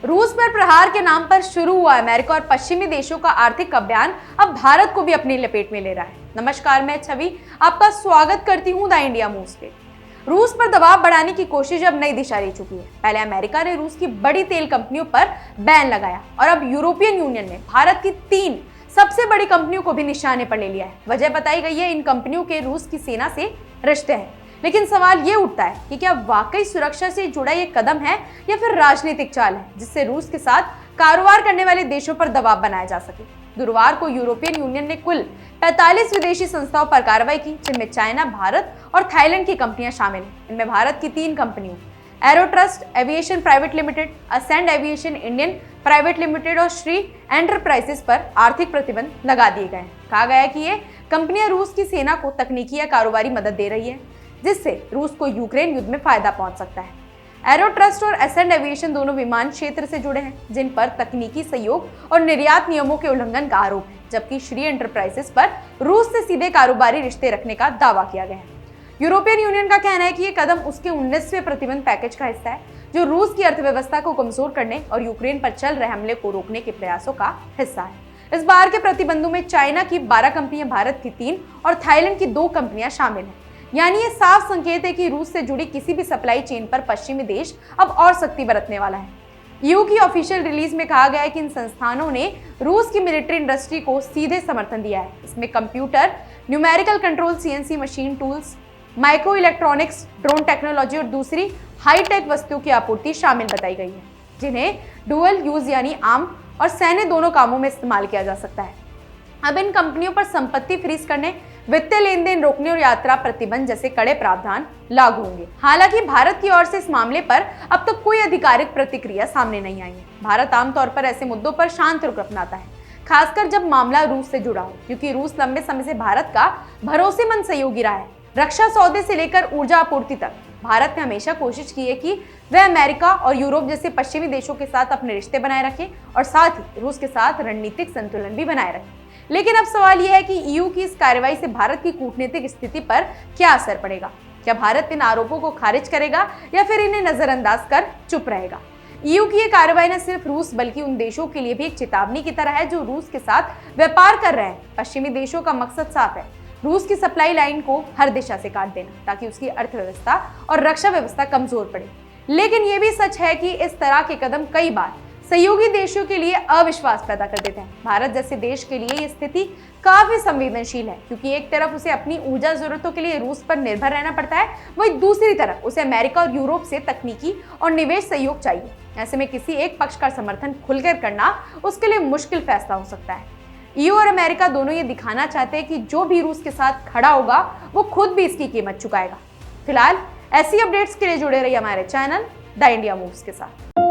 रूस पर प्रहार के नाम पर शुरू हुआ अमेरिका और पश्चिमी देशों का आर्थिक अभियान अब भारत को भी अपनी लपेट में ले रहा है। नमस्कार, मैं छवि आपका स्वागत करती हूं द इंडिया मूव्स पे। रूस पर दबाव बढ़ाने की कोशिश अब नई दिशा ले चुकी है। पहले अमेरिका ने रूस की बड़ी तेल कंपनियों पर बैन लगाया और अब यूरोपियन यूनियन ने भारत की 3 सबसे बड़ी कंपनियों को भी निशाने पर ले लिया है। वजह बताई गई है इन कंपनियों के रूस की सेना से रिश्ते हैं। लेकिन सवाल ये उठता है कि क्या वाकई सुरक्षा से जुड़ा ये कदम है या फिर राजनीतिक चाल है जिससे रूस के साथ कारोबार करने वाले देशों पर दबाव बनाया जा सके। गुरुवार को यूरोपियन यूनियन ने कुल 45 विदेशी संस्थाओं पर कार्रवाई की, जिनमें चाइना, भारत और थाईलैंड की कंपनियां शामिल हैं। इनमें भारत की 3 कंपनियों Aerotrust aviation private limited, Ascend aviation Indian private limited और श्री एंटरप्राइजेस पर आर्थिक प्रतिबंध लगा दिए गए हैं। कहा गया है कि ये कंपनियां रूस की सेना को तकनीकी या कारोबारी मदद दे रही है, जिससे रूस को यूक्रेन युद्ध में फायदा पहुंच सकता है। एरोट्रस्ट और असेंड एविएशन दोनों विमान क्षेत्र से जुड़े हैं, जिन पर तकनीकी सहयोग और निर्यात नियमों के उल्लंघन का आरोप है, जबकि श्री एंटरप्राइजेस पर रूस से सीधे कारोबारी रिश्ते रखने का दावा किया गया है। यूरोपियन यूनियन का कहना है कि ये कदम उसके 19वें प्रतिबंध पैकेज का हिस्सा है, जो रूस की अर्थव्यवस्था को कमजोर करने और यूक्रेन पर चल रहे हमले को रोकने के प्रयासों का हिस्सा है। इस बार के प्रतिबंधों में चाइना की 12 कंपनियां, भारत की 3 और थाईलैंड की 2 कंपनियां शामिल हैं। यानी ये साफ संकेत है कि रूस से जुड़ी किसी भी सप्लाई चेन पर पश्चिमी देश अब और सख्ती बरतने वाला है। ईयू की ऑफिशियल रिलीज में कहा गया है कि इन संस्थानों ने रूस की मिलिट्री इंडस्ट्री को सीधे समर्थन दिया है। इसमें computer, numerical control, CNC machine tools, micro electronics, drone technology और दूसरी हाईटेक वस्तुओं की आपूर्ति शामिल बताई गई है, जिन्हें डुअल यूज यानी आम और सैन्य दोनों कामों में इस्तेमाल किया जा सकता है। अब इन कंपनियों पर संपत्ति फ्रीज करने, वित्तीय लेन देन रोकने और यात्रा प्रतिबंध जैसे कड़े प्रावधान लागू होंगे। हालांकि भारत की ओर से इस मामले पर अब तक कोई आधिकारिक प्रतिक्रिया सामने नहीं आई है। भारत आमतौर पर ऐसे मुद्दों पर शांत रुख अपनाता है, खासकर जब मामला रूस से जुड़ा हो, क्योंकि रूस लंबे समय से भारत का भरोसेमंद सहयोगी रहा है। रक्षा सौदे से लेकर ऊर्जा आपूर्ति तक भारत ने हमेशा कोशिश की है कि वह अमेरिका और यूरोप जैसे पश्चिमी देशों के साथ अपने रिश्ते बनाए रखे और साथ ही रूस के साथ रणनीतिक संतुलन भी बनाए रखे। लेकिन अब सवाल यह है कि ईयू की इस कार्रवाई से भारत की कूटनीतिक स्थिति पर क्या असर पड़ेगा। क्या भारत इन आरोपों को खारिज करेगा या फिर इन्हें नजरअंदाज कर चुप रहेगा। ईयू की ये कार्रवाई न सिर्फ रूस बल्कि उन देशों के लिए भी एक चेतावनी की तरह है जो रूस के साथ व्यापार कर रहे हैं। पश्चिमी देशों का मकसद साफ है, रूस की सप्लाई लाइन को हर दिशा से काट देना, ताकि उसकी अर्थव्यवस्था और रक्षा व्यवस्था कमजोर पड़े। लेकिन यह भी सच है कि इस तरह के कदम कई बार सहयोगी देशों के लिए अविश्वास पैदा कर देते हैं। भारत जैसे देश के लिए ये स्थिति काफी संवेदनशील है, क्योंकि एक तरफ उसे अपनी ऊर्जा जरूरतों के लिए रूस पर निर्भर रहना पड़ता है, वहीं दूसरी तरफ उसे अमेरिका और यूरोप से तकनीकी और निवेश सहयोग चाहिए। ऐसे में किसी एक पक्ष का समर्थन खुलकर करना उसके लिए मुश्किल फैसला हो सकता है। ईयू और अमेरिका दोनों ये दिखाना चाहते हैं कि जो भी रूस के साथ खड़ा होगा वो खुद भी इसकी कीमत चुकाएगा। फिलहाल ऐसी अपडेट्स के लिए जुड़े रहिए हमारे चैनल द इंडिया मूव्स के साथ।